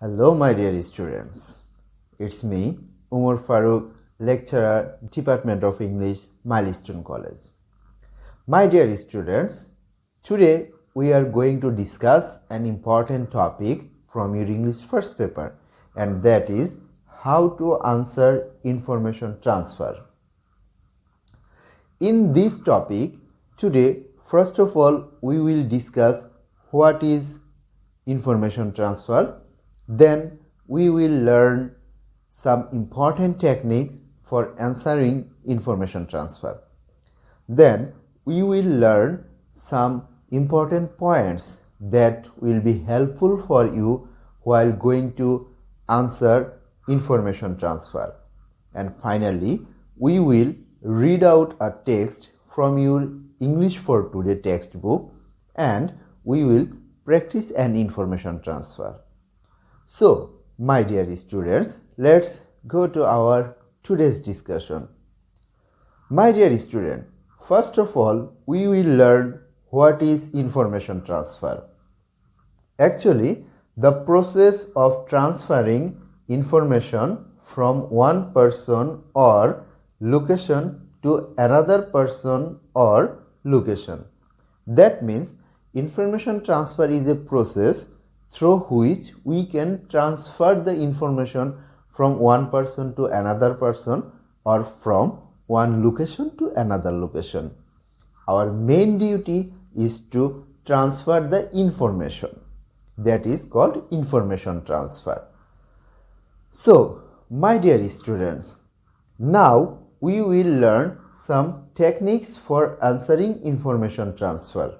Hello, my dear students. It's me, Umar Farooq, lecturer, Department of English, Milestone College. My dear students, today we are going to discuss an important topic from your English first paper, and that is how to answer information transfer. In this topic, today, first of all, we will discuss what is information transfer. Then we will learn some important techniques for answering information transfer. Then we will learn some important points that will be helpful for you while going to answer information transfer. And finally, we will read out a text from your English for Today textbook and we will practice an information transfer. So, my dear students, let's go to our today's discussion. My dear student, first of all, we will learn what is information transfer. Actually, the process of transferring information from one person or location to another person or location. That means information transfer is a process through which we can transfer the information from one person to another person or from one location to another location. Our main duty is to transfer the information. That is called information transfer. So, my dear students, now we will learn some techniques for answering information transfer.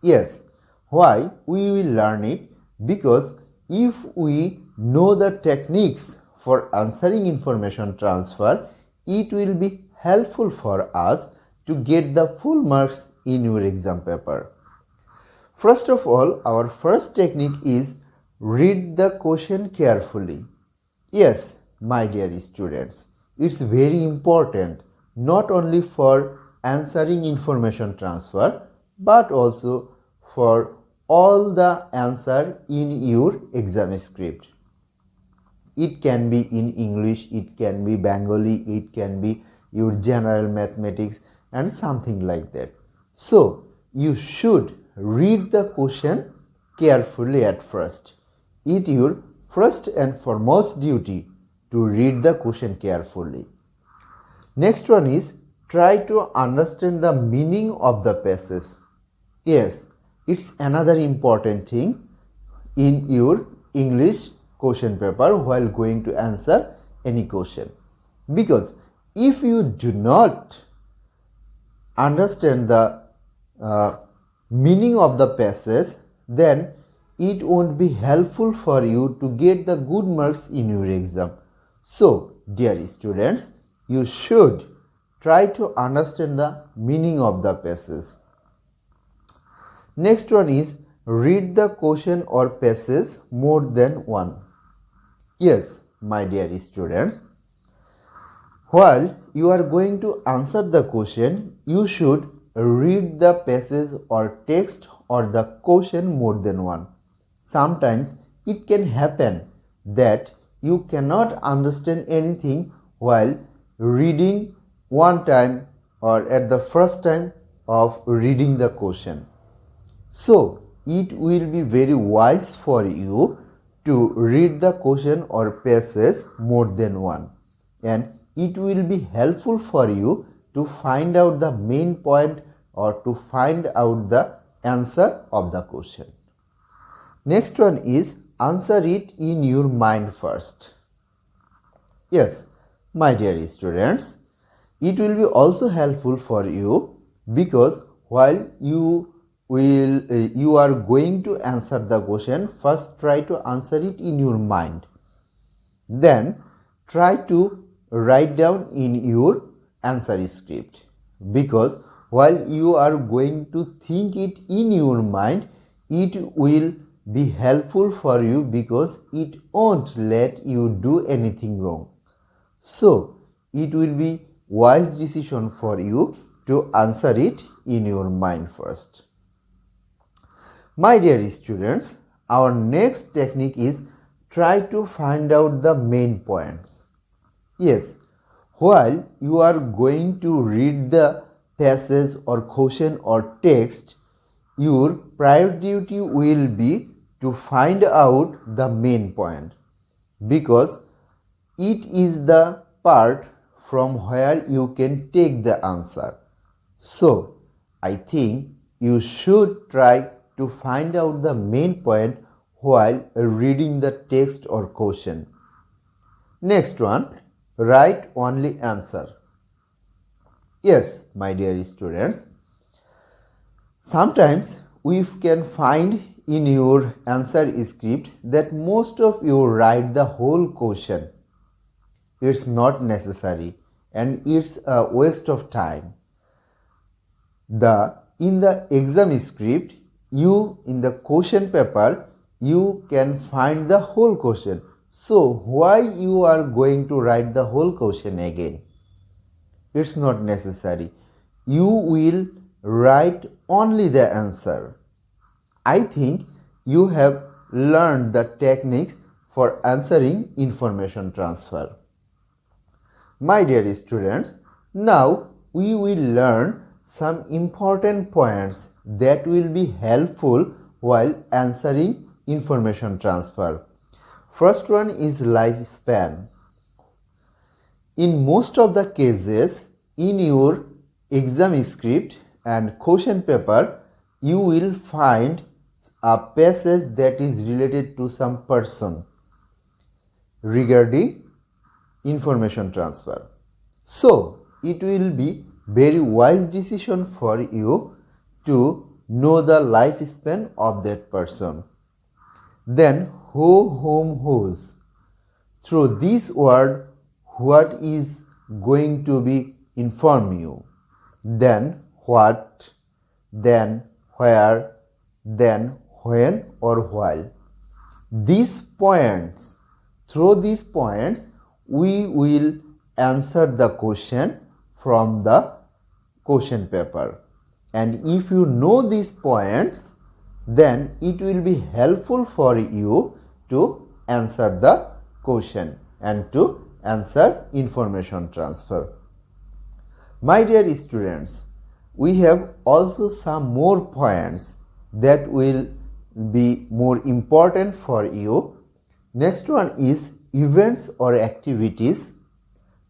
Yes, why we will learn it? Because if we know the techniques for answering information transfer, it will be helpful for us to get the full marks in your exam paper. First of all, our first technique is read the question carefully. Yes, my dear students, it's very important not only for answering information transfer but also for all the answer in your exam script. It can be in English, it can be Bengali, it can be your general mathematics and something like that. So, you should read the question carefully at first. It is your first and foremost duty to read the question carefully. Next one is try to understand the meaning of the passage. Yes, it's another important thing in your English question paper while going to answer any question. Because if you do not understand the meaning of the passage, then it won't be helpful for you to get the good marks in your exam. So, dear students, you should try to understand the meaning of the passage. Next one is read the question or passage more than one. Yes, my dear students, while you are going to answer the question, you should read the passage or text or the question more than one. Sometimes it can happen that you cannot understand anything while reading one time or at the first time of reading the question. So, it will be very wise for you to read the question or passage more than one, and it will be helpful for you to find out the main point or to find out the answer of the question. Next one is answer it in your mind first. Yes, my dear students, it will be also helpful for you because while you are going to answer the question, first try to answer it in your mind. Then try to write down in your answer script, because while you are going to think it in your mind, it will be helpful for you because it won't let you do anything wrong. So, it will be wise decision for you to answer it in your mind first. My dear students, our next technique is try to find out the main points. Yes, while you are going to read the passage or question or text, your priority will be to find out the main point, because it is the part from where you can take the answer. So, I think you should try to find out the main point while reading the text or question. Next one, write only answer. Yes, my dear students, sometimes we can find in your answer script that most of you write the whole question. It's not necessary and it's a waste of time. In the exam script, in the question paper, you can find the whole question. So why you are going to write the whole question again? It's not necessary. You will write only the answer. I think you have learned the techniques for answering information transfer. My dear students, now we will learn some important points that will be helpful while answering information transfer. First one is lifespan. In most of the cases, in your exam script and question paper, you will find a passage that is related to some person regarding information transfer. So, it will be very wise decision for you to know the lifespan of that person. Then, who, whom, whose. Through this word, what is going to be inform you. Then, what, then, where, then, when or while. These points, through these points, we will answer the question from the question paper. And if you know these points, then it will be helpful for you to answer the question and to answer information transfer. My dear students, we have also some more points that will be more important for you. Next one is events or activities,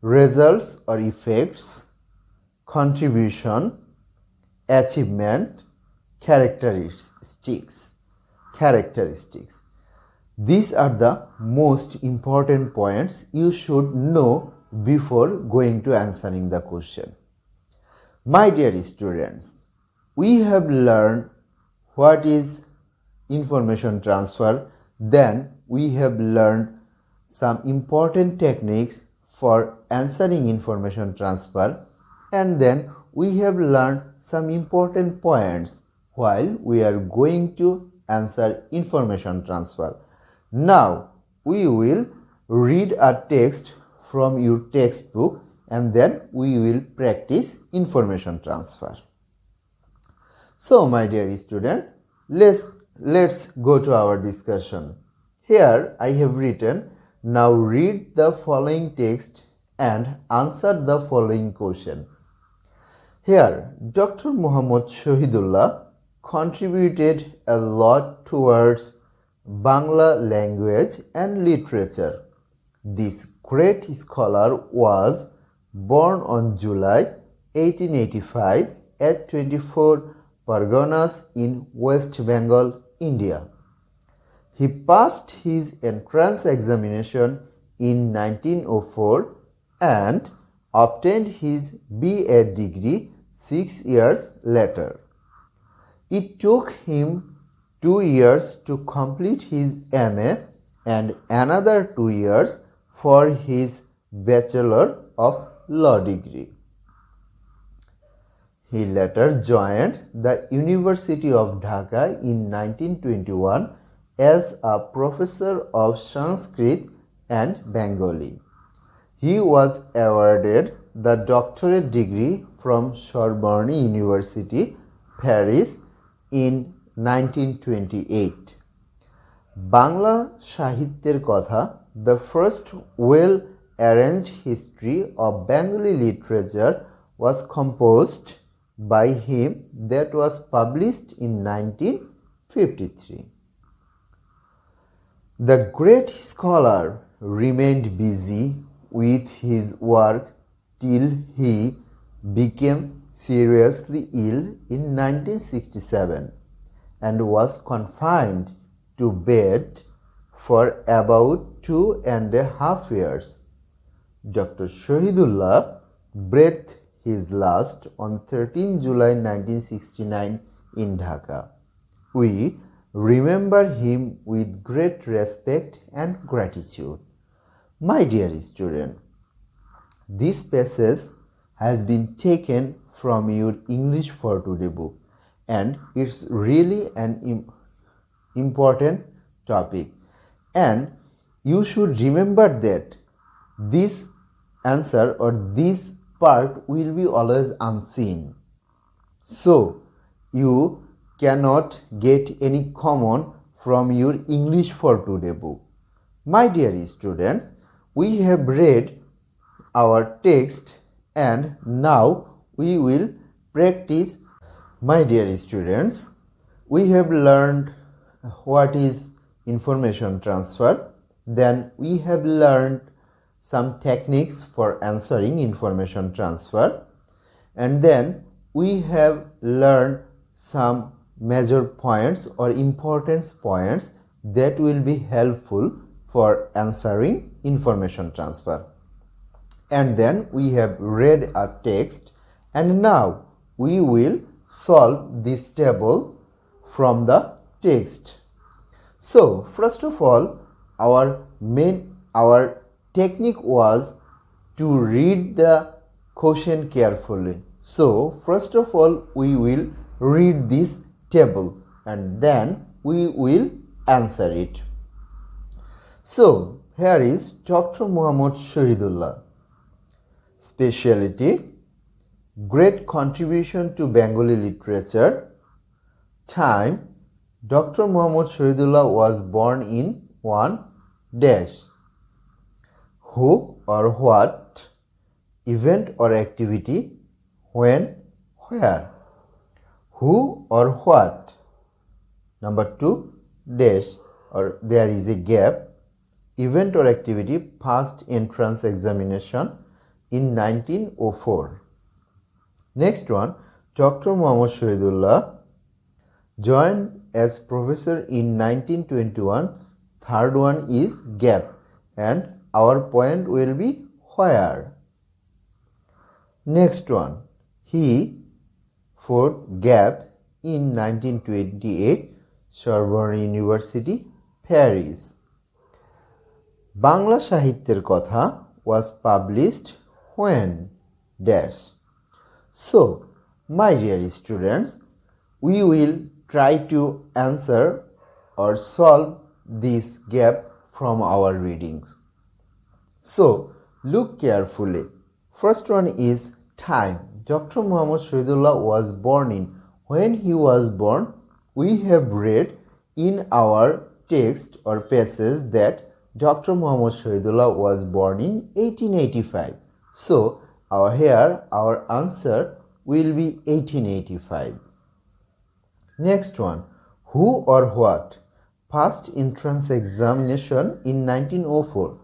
results or effects, contribution, achievement, characteristics. These are the most important points you should know before going to answering the question. My dear students, we have learned what is information transfer, then we have learned some important techniques for answering information transfer, and then we have learned some important points while we are going to answer information transfer. Now we will read a text from your textbook and then we will practice information transfer. So my dear student, let's go to our discussion. Here I have written, now read the following text and answer the following question. Here Dr. Muhammad Shahidullah contributed a lot towards Bangla language and literature. This great scholar was born on July 1885 at 24 Parganas in West Bengal, India. He passed his entrance examination in 1904 and obtained his B.A. degree 6 years later. It took him 2 years to complete his MA and another 2 years for his Bachelor of Law degree. He later joined the University of Dhaka in 1921 as a professor of Sanskrit and Bengali. He was awarded the doctorate degree from Sorbonne University, Paris in 1928. Bangla সাহিত্যের কথা, the first well-arranged history of Bengali literature was composed by him that was published in 1953. The great scholar remained busy with his work till he became seriously ill in 1967 and was confined to bed for about 2.5 years. Dr. Shahidullah breathed his last on 13 July 1969 in Dhaka. We remember him with great respect and gratitude. My dear student, this passage has been taken from your English for Today book, and it's really an important topic, and you should remember that this answer or this part will be always unseen, so you cannot get any common from your English for Today book. My dear students, we have read our text and now we will practice. My dear students, we have learned what is information transfer, then we have learned some techniques for answering information transfer, and then we have learned some major points or important points that will be helpful for answering information transfer. And then we have read a text, and now we will solve this table from the text. So first of all, our technique was to read the question carefully. So first of all, we will read this table and then we will answer it. So here is Dr. Muhammad Shahidullah. Speciality: great contribution to Bengali literature. Time: Dr. Muhammad Shahidullah was born in 1 dash. Who or what? Event or activity. When, where. Who or what? Number 2 dash, or there is a gap. Event or activity: first entrance examination in 1904. Next one, Dr. Muhammad Shahidullah joined as professor in 1921. Third one is gap, and our point will be where. Next one, he fourth gap in 1928, Sorbonne University, Paris. Bangla Sahityer Kotha was published when dash. So, my dear students, we will try to answer or solve this gap from our readings. So, look carefully. First one is time. Dr. Muhammad Shahidullah was born in. When he was born, we have read in our text or passage that Dr. Muhammad Shahidullah was born in 1885. So, our answer will be 1885. Next one, who or what? Passed entrance examination in 1904.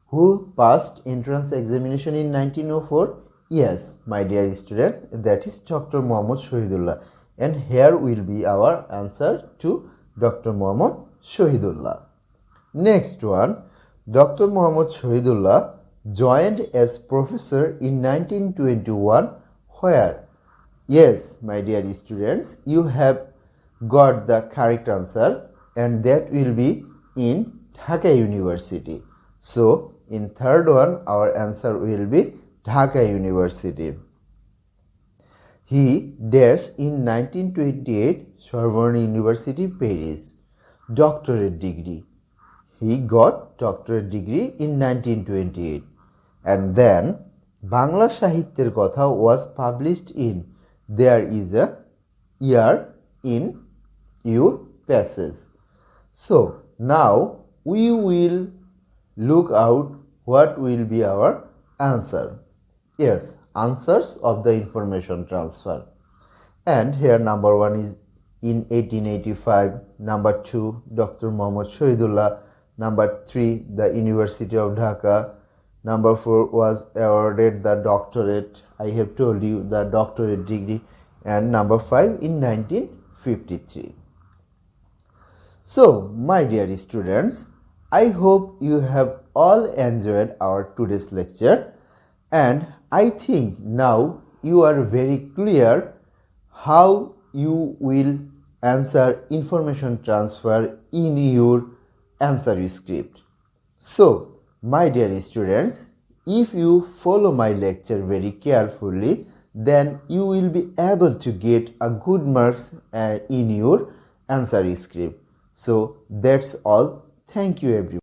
Who passed entrance examination in 1904? Yes, my dear student, that is Dr. Muhammad Shahidullah. And here will be our answer to Dr. Muhammad Shahidullah. Next one, Dr. Muhammad Shahidullah joined as professor in 1921. Where? Yes, my dear students, you have got the correct answer, and that will be in Dhaka University. So, in third one, our answer will be Dhaka University. He dashed in 1928 Sorbonne University, Paris. Doctorate degree. He got doctorate degree in 1928. And then Bangla Sahityer Kotha was published in. There is a year in your passage. So, now we will look out what will be our answer. Yes, answers of the information transfer. And here number 1 is in 1885, number 2 Dr. Muhammad Shahidullah, number 3 the University of Dhaka, number 4 was awarded the doctorate, I have told you the doctorate degree, and number 5 in 1953. So, my dear students, I hope you have all enjoyed our today's lecture, and I think now you are very clear how you will answer information transfer in your answer script. So, my dear students, if you follow my lecture very carefully, then you will be able to get a good marks in your answer script. So, that's all. Thank you everyone.